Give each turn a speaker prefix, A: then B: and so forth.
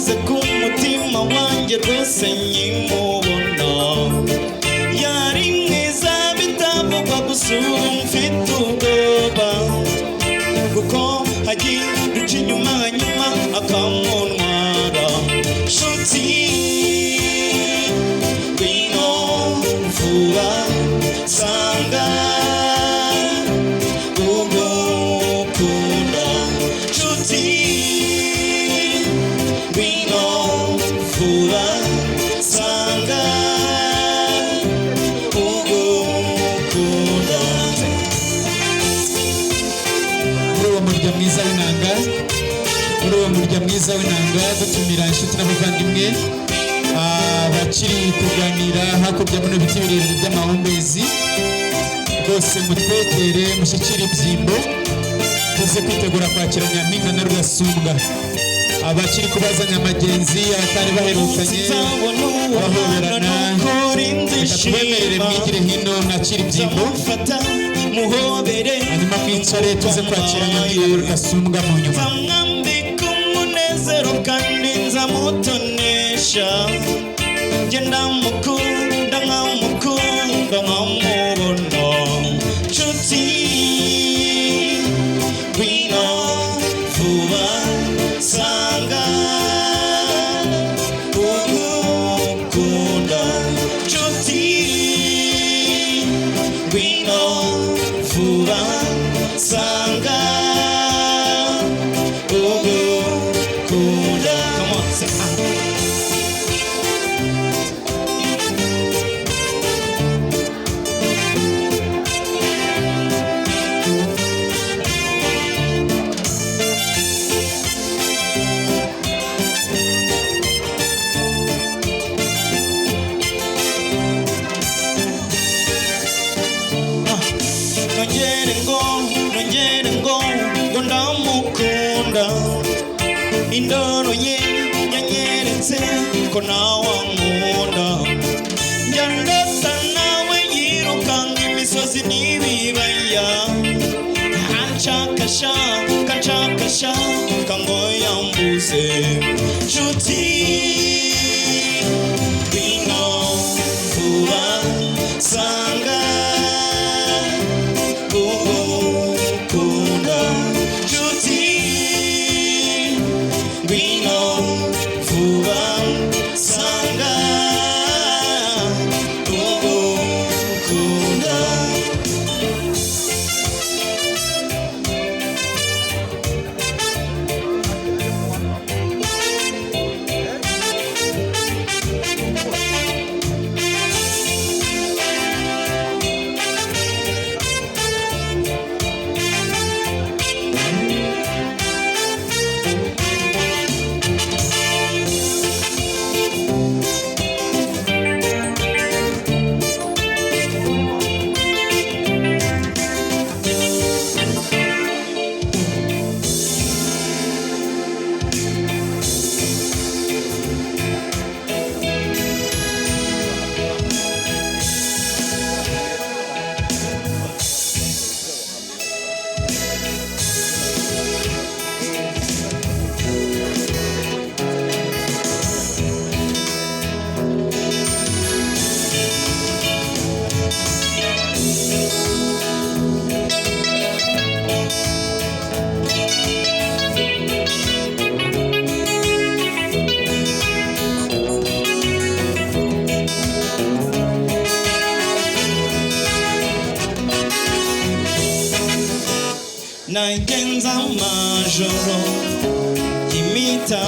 A: wahoze ku mutima wanjye rwose nkimubona yari mwiza bitavugwa gusa mfite ubwoba kuko hagiye duca inyuma hanyuma akamuntwara nshuti ngwino vuba sanga ugukunda nshuti ngwino vuba sanga ugukunda.
B: muri uwo murya mwiza w'inanga dutumira inshuti n'abavandimwe bakiri kuganira hakurya muno biti birebire by'amahumbezi rwose mutwegere mushyikire ibyimbo tuze kwitegura kwakira Nyampinga na Rudasumbwa abakiri kubazanya amagenzi abatari baherukanye bahoberana reka tubemerere mwigire hino mwakire ibyimbo hanyuma mwicare tuze kwakira Nyampinga na Rudasumbwa mu nyuma.
A: kandi nzamutonesha njye ndamukunda nkamukunda nkamubona nshuti ngwino vuba sanga ugukunda nshuti ngwino vuba sanga nongere ngo ndamukunda indoro ye yanyeretse ko nawe ankunda njya ndota nawe yirukanka imisozi n'ibibaya kanshakashaka ngo yambuze nshuti ngwino vuba sanga nagenza amajoro y'imita